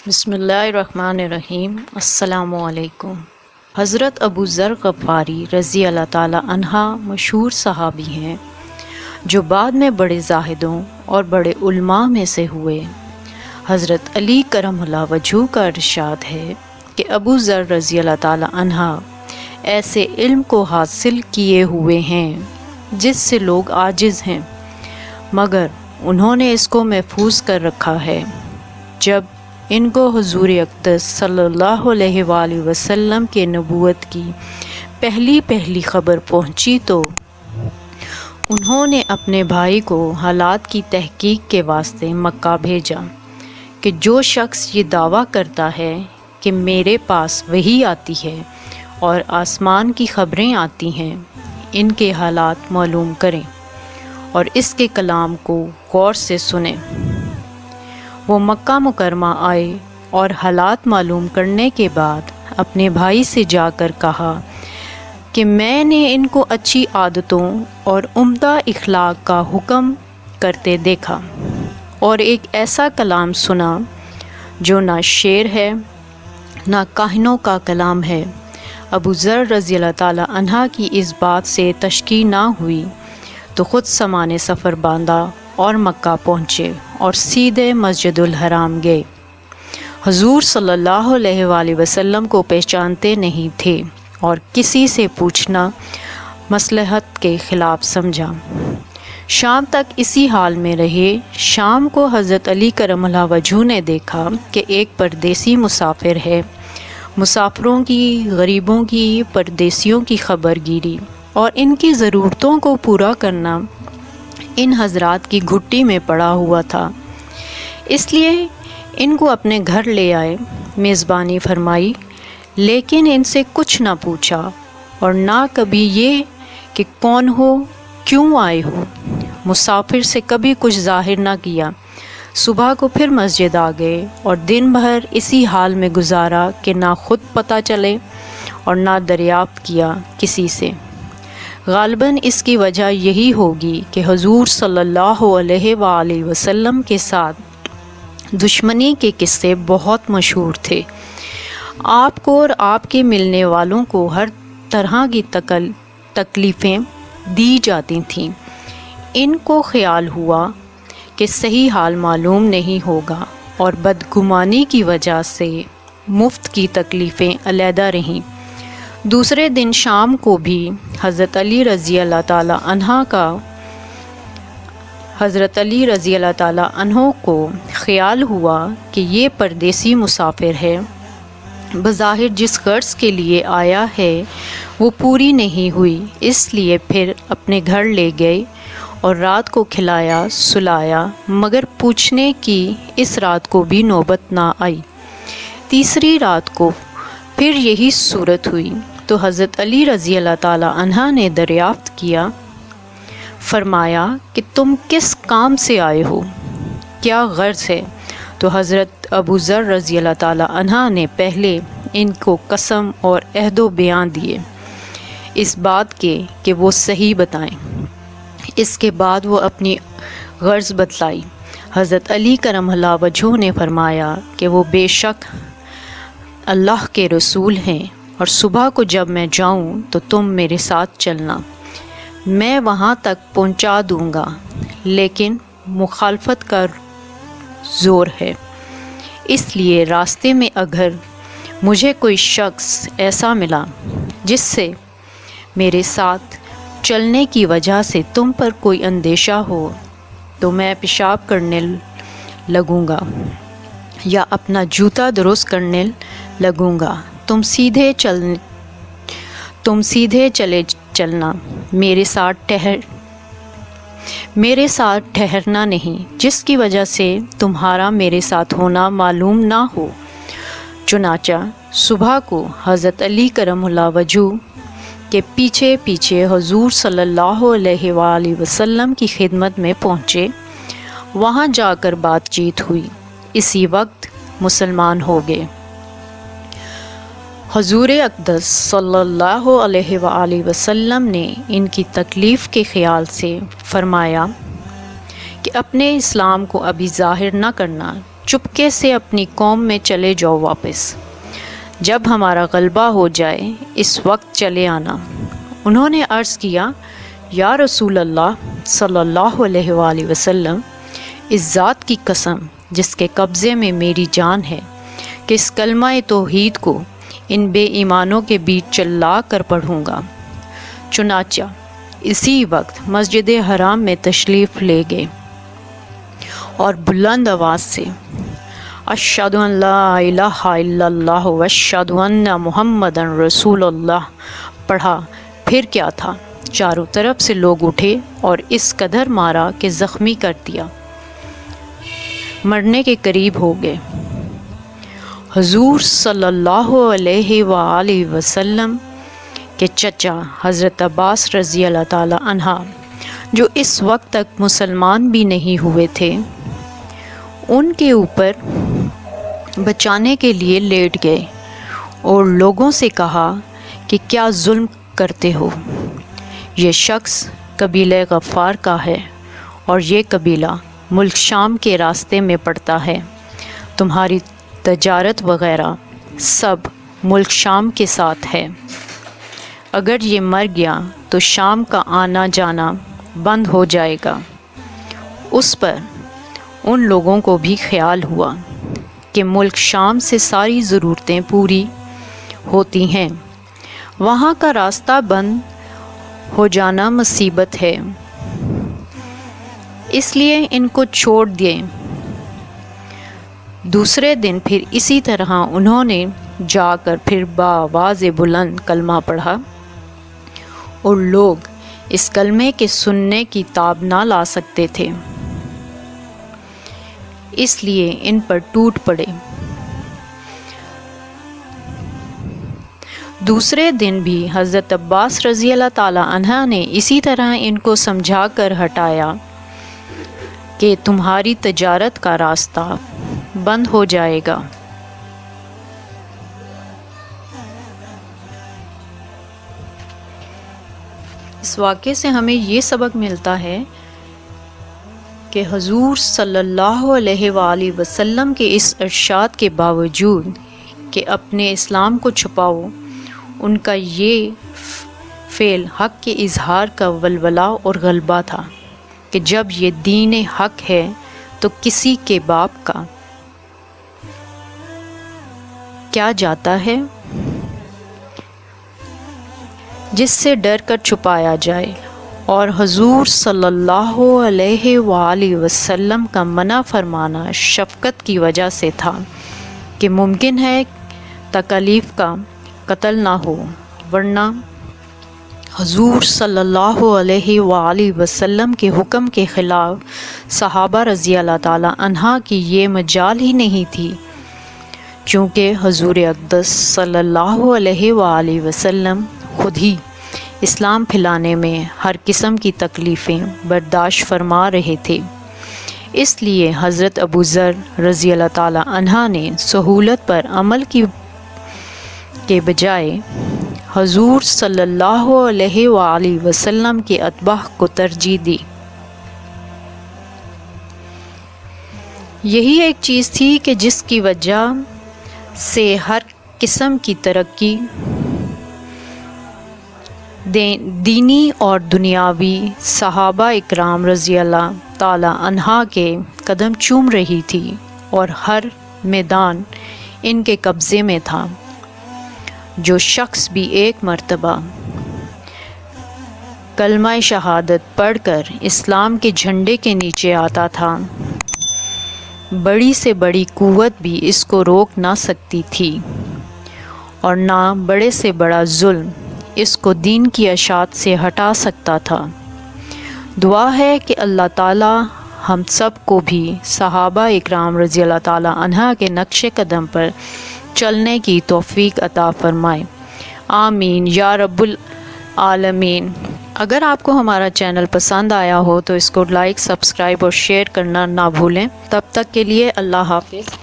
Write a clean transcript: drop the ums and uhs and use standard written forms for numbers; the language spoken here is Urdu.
بسم اللہ الرحمن الرحیم۔ السلام علیکم۔ حضرت ابو ذر غفاری رضی اللہ تعالی عنہ مشہور صحابی ہیں جو بعد میں بڑے زاہدوں اور بڑے علماء میں سے ہوئے۔ حضرت علی کرم اللہ وجہہ کا ارشاد ہے کہ ابو ذر رضی اللہ تعالی عنہ ایسے علم کو حاصل کیے ہوئے ہیں جس سے لوگ عاجز ہیں، مگر انہوں نے اس کو محفوظ کر رکھا ہے۔ جب ان کو حضور اقدس صلی اللہ علیہ وآلہ وسلم کے نبوت کی پہلی خبر پہنچی تو انہوں نے اپنے بھائی کو حالات کی تحقیق کے واسطے مکہ بھیجا کہ جو شخص یہ دعویٰ کرتا ہے کہ میرے پاس وحی آتی ہے اور آسمان کی خبریں آتی ہیں، ان کے حالات معلوم کریں اور اس کے کلام کو غور سے سنیں۔ وہ مکہ مکرمہ آئے اور حالات معلوم کرنے کے بعد اپنے بھائی سے جا کر کہا کہ میں نے ان کو اچھی عادتوں اور عمدہ اخلاق کا حکم کرتے دیکھا اور ایک ایسا کلام سنا جو نہ شعر ہے نہ کاہنوں کا کلام ہے۔ ابو ذر رضی اللہ تعالی عنہ کی اس بات سے تشکی نہ ہوئی تو خود سامان سفر باندھا اور مکہ پہنچے اور سیدھے مسجد الحرام گئے۔ حضور صلی اللہ علیہ وآلہ وسلم کو پہچانتے نہیں تھے اور کسی سے پوچھنا مصلحت کے خلاف سمجھا۔ شام تک اسی حال میں رہے۔ شام کو حضرت علی کرم اللہ وجہہ نے دیکھا کہ ایک پردیسی مسافر ہے۔ مسافروں کی، غریبوں کی، پردیسیوں کی خبر گیری اور ان کی ضرورتوں کو پورا کرنا ان حضرات کی گھٹی میں پڑا ہوا تھا، اس لیے ان کو اپنے گھر لے آئے، میزبانی فرمائی، لیکن ان سے کچھ نہ پوچھا اور نہ کبھی یہ کہ کون ہو، کیوں آئے ہو۔ مسافر سے کبھی کچھ ظاہر نہ کیا۔ صبح کو پھر مسجد آ گئے اور دن بھر اسی حال میں گزارا کہ نہ خود پتہ چلے اور نہ دریافت کیا کسی سے۔ غالباً اس کی وجہ یہی ہوگی کہ حضور صلی اللہ علیہ وآلہ وسلم کے ساتھ دشمنی کے قصے بہت مشہور تھے۔ آپ کو اور آپ کے ملنے والوں کو ہر طرح کی تکلیفیں دی جاتی تھیں۔ ان کو خیال ہوا کہ صحیح حال معلوم نہیں ہوگا اور بدگمانی کی وجہ سے مفت کی تکلیفیں علیحدہ رہیں۔ دوسرے دن شام کو بھی حضرت علی رضی اللہ تعالی عنہ کو خیال ہوا کہ یہ پردیسی مسافر ہے، بظاہر جس غرض کے لیے آیا ہے وہ پوری نہیں ہوئی، اس لیے پھر اپنے گھر لے گئے اور رات کو کھلایا سلایا، مگر پوچھنے کی اس رات کو بھی نوبت نہ آئی۔ تیسری رات کو پھر یہی صورت ہوئی تو حضرت علی رضی اللہ تعالی عنہ نے دریافت کیا، فرمایا کہ تم کس کام سے آئے ہو، کیا غرض ہے؟ تو حضرت ابو ذر رضی اللہ تعالی عنہ نے پہلے ان کو قسم اور عہد و بیان دیے اس بات کے کہ وہ صحیح بتائیں۔ اس کے بعد وہ اپنی غرض بتلائی۔ حضرت علی کرم اللہ وجہہ نے فرمایا کہ وہ بے شک اللہ کے رسول ہیں اور صبح کو جب میں جاؤں تو تم میرے ساتھ چلنا، میں وہاں تک پہنچا دوں گا، لیکن مخالفت کا زور ہے، اس لیے راستے میں اگر مجھے کوئی شخص ایسا ملا جس سے میرے ساتھ چلنے کی وجہ سے تم پر کوئی اندیشہ ہو تو میں پیشاب کرنے لگوں گا یا اپنا جوتا درست کرنے لگوں گا، تم سیدھے چلے چلنا، میرے ساتھ ٹھہرنا نہیں، جس کی وجہ سے تمہارا میرے ساتھ ہونا معلوم نہ ہو۔ چنانچہ صبح کو حضرت علی کرم اللہ وجہہ کے پیچھے پیچھے حضور صلی اللہ علیہ وآلہ وسلم کی خدمت میں پہنچے۔ وہاں جا کر بات چیت ہوئی، اسی وقت مسلمان ہو گئے۔ حضور اقدس صلی اللہ علیہ وآلہ وسلم نے ان کی تکلیف کے خیال سے فرمایا کہ اپنے اسلام کو ابھی ظاہر نہ کرنا، چپکے سے اپنی قوم میں چلے جاؤ واپس، جب ہمارا غلبہ ہو جائے اس وقت چلے آنا۔ انہوں نے عرض کیا، یا رسول اللہ صلی اللہ علیہ وآلہ وسلم، اس ذات کی قسم جس کے قبضے میں میری جان ہے کہ اس کلمہ توحید کو ان بے ایمانوں کے بیچ چلا کر پڑھوں گا۔ چنانچہ اسی وقت مسجد حرام میں تشریف لے گئے اور بلند آواز سے اشہد ان لا الہ الا اللہ واشہد ان محمد رسول اللہ پڑھا۔ پھر کیا تھا، چاروں طرف سے لوگ اٹھے اور اس قدر مارا کہ زخمی کر دیا، مرنے کے قریب ہو گئے۔ حضور صلی اللہ علیہ وآلہ وسلم کے چچا حضرت عباس رضی اللہ تعالی عنہ، جو اس وقت تک مسلمان بھی نہیں ہوئے تھے، ان کے اوپر بچانے کے لیے لیٹ گئے اور لوگوں سے کہا کہ کیا ظلم کرتے ہو؟ یہ شخص قبیلہ غفار کا ہے اور یہ قبیلہ ملک شام کے راستے میں پڑتا ہے۔ تمہاری تجارت وغیرہ سب ملک شام کے ساتھ ہے۔ اگر یہ مر گیا تو شام کا آنا جانا بند ہو جائے گا۔ اس پر ان لوگوں کو بھی خیال ہوا کہ ملک شام سے ساری ضرورتیں پوری ہوتی ہیں، وہاں کا راستہ بند ہو جانا مصیبت ہے، اس لیے ان کو چھوڑ دیں۔ دوسرے دن پھر اسی طرح انہوں نے جا کر پھر بآواز بلند کلمہ پڑھا اور لوگ اس کلمے کے سننے کی تاب نہ لا سکتے تھے، اس لیے ان پر ٹوٹ پڑے۔ دوسرے دن بھی حضرت عباس رضی اللہ تعالیٰ عنہ نے اسی طرح ان کو سمجھا کر ہٹایا کہ تمہاری تجارت کا راستہ بند ہو جائے گا۔ اس واقعے سے ہمیں یہ سبق ملتا ہے کہ حضور صلی اللہ علیہ وآلہ وسلم کے اس ارشاد کے باوجود کہ اپنے اسلام کو چھپاؤ، ان کا یہ فعل حق کے اظہار کا ولولہ اور غلبہ تھا کہ جب یہ دین حق ہے تو کسی کے باپ کا کیا جاتا ہے جس سے ڈر کر چھپایا جائے، اور حضور صلی اللہ علیہ وآلہ وسلم کا منع فرمانا شفقت کی وجہ سے تھا کہ ممکن ہے تکالیف کا قتل نہ ہو، ورنہ حضور صلی اللہ علیہ وآلہ وسلم کے حکم کے خلاف صحابہ رضی اللہ تعالیٰ عنہ کی یہ مجال ہی نہیں تھی، چونکہ حضور اقدس صلی اللہ علیہ وآلہ وسلم خود ہی اسلام پھیلانے میں ہر قسم کی تکلیفیں برداشت فرما رہے تھے۔ اس لیے حضرت ابو ذر رضی اللہ تعالیٰ عنہ نے سہولت پر عمل کے بجائے حضور صلی اللہ علیہ وآلہ وسلم کے اتباع کو ترجیح دی۔ یہی ایک چیز تھی کہ جس کی وجہ سے ہر قسم کی ترقی دینی اور دنیاوی صحابہ اکرام رضی اللہ تعالی عنہ کے قدم چوم رہی تھی اور ہر میدان ان کے قبضے میں تھا۔ جو شخص بھی ایک مرتبہ کلمہ شہادت پڑھ کر اسلام کے جھنڈے کے نیچے آتا تھا، بڑی سے بڑی قوت بھی اس کو روک نہ سکتی تھی، اور نہ بڑے سے بڑا ظلم اس کو دین کی اشاعت سے ہٹا سکتا تھا۔ دعا ہے کہ اللہ تعالی ہم سب کو بھی صحابہ اکرام رضی اللہ تعالی عنہ کے نقش قدم پر چلنے کی توفیق عطا فرمائے، آمین یا رب العالمین۔ اگر آپ کو ہمارا چینل پسند آیا ہو تو اس کو لائک، سبسکرائب اور شیئر کرنا نہ بھولیں۔ تب تک کے لیے اللہ حافظ۔